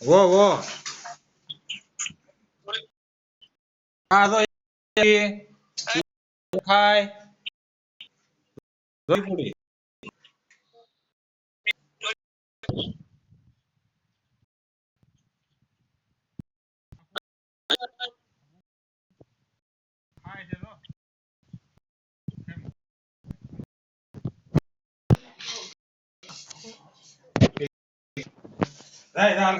वो આ તો ખાય જોઈ પૂરી ખાય છે તો રાય હાલ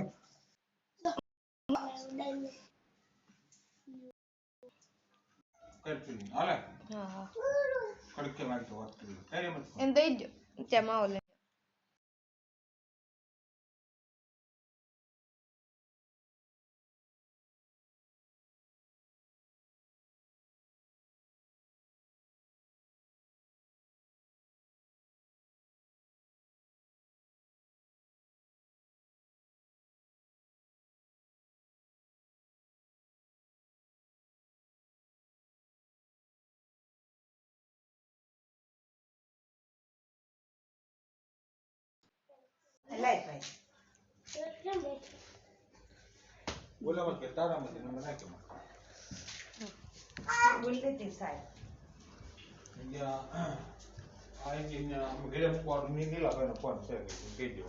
કરતી હાલે હા કડકે મારી તો વાત કરી કરે મત એમ દઈ દો ચમાવો લે લાઈ ભાઈ બોલા મત તારા મત નંબર નાખ બોલતે તે સાહેબ અહીંયા આ અહીંયા ઘરે મૂકવાનું નીલા ભાઈનો ફોન છે કહી દો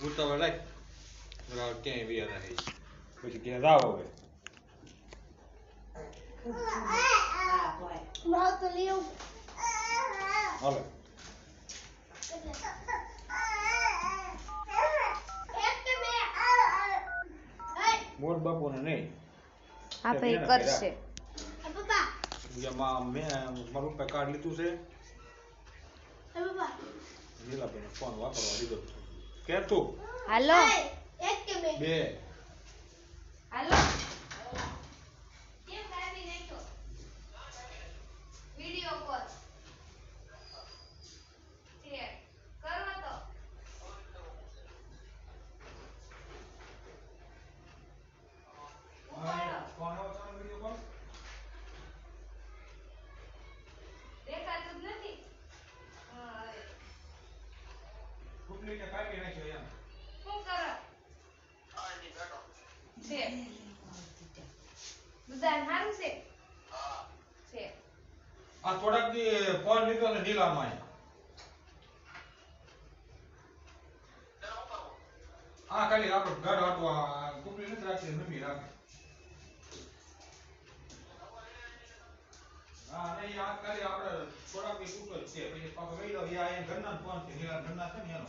ઉતાવળ લાય ક્યાંય વ્યા રહે પછી ક્યાં રાવ હવે હા ભાઈ માવ તો લેવ હાલે મોર બાપુને નહીં હા ભાઈ કરશે પપ્પા મેં મારું પપ્પા કાર્ડ લીધું છે નીલાભાઈને ફોન વાપરવા લીધો કે તું હાલો બે હાલો કેમ કાઢી નાખો વિડિયો કોલ છે કરો તો ફોન વાપરવાનો વિડિયો કોલ દેખાતું જ નથી હા ડુપ્લિકેટ કાઢી નાખ્યો એમ શું કરો છે બધાને સારું છે છે આ થોડાક દી ફોન લીધો ને નીલામાં આ ખાલી આપણે ઘર હાટવા કુપલી નથી રાખી નમી રાખે હા નહીં આ ખાલી આપણે થોડાક દી કૂટો જ છે પછી પાછો ગઈ લો આ એ ઘરના ફોન છે નીલા ઘરના છે ને એનો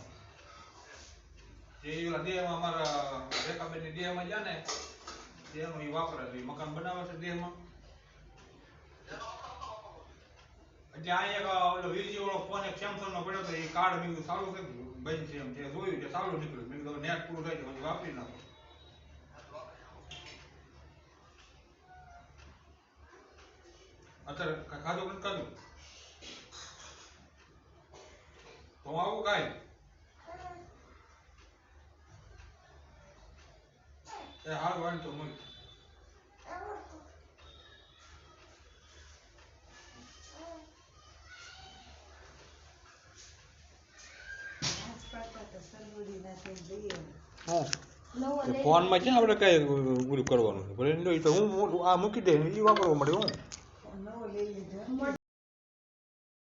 જે ઓલા દેહમાં અમારા રેખાબેનની દેહમાં ગયા ને દેહમાં એ વાપરે છે મકાન બનાવે છે દેહમાં એટલે આ એક ઓલો વીજી વાળો ફોન એક સેમસંગ નો પડ્યો તો એ કાર્ડ મેં સારું છે બંધ છે એમ જે જોયું કે સારું નીકળ્યું મેં કીધું નેટ પૂરું થાય તો પછી વાપરી નાખો અત્યારે ખાધું નથી ખાધું તો આવું કાંઈ એ હાલ વાળી તો મળી ફોન માં છે આપણે કઈ પૂરું કરવાનું છે ભલે તો હું આ મૂકી દે એ વાપરવા મળે હું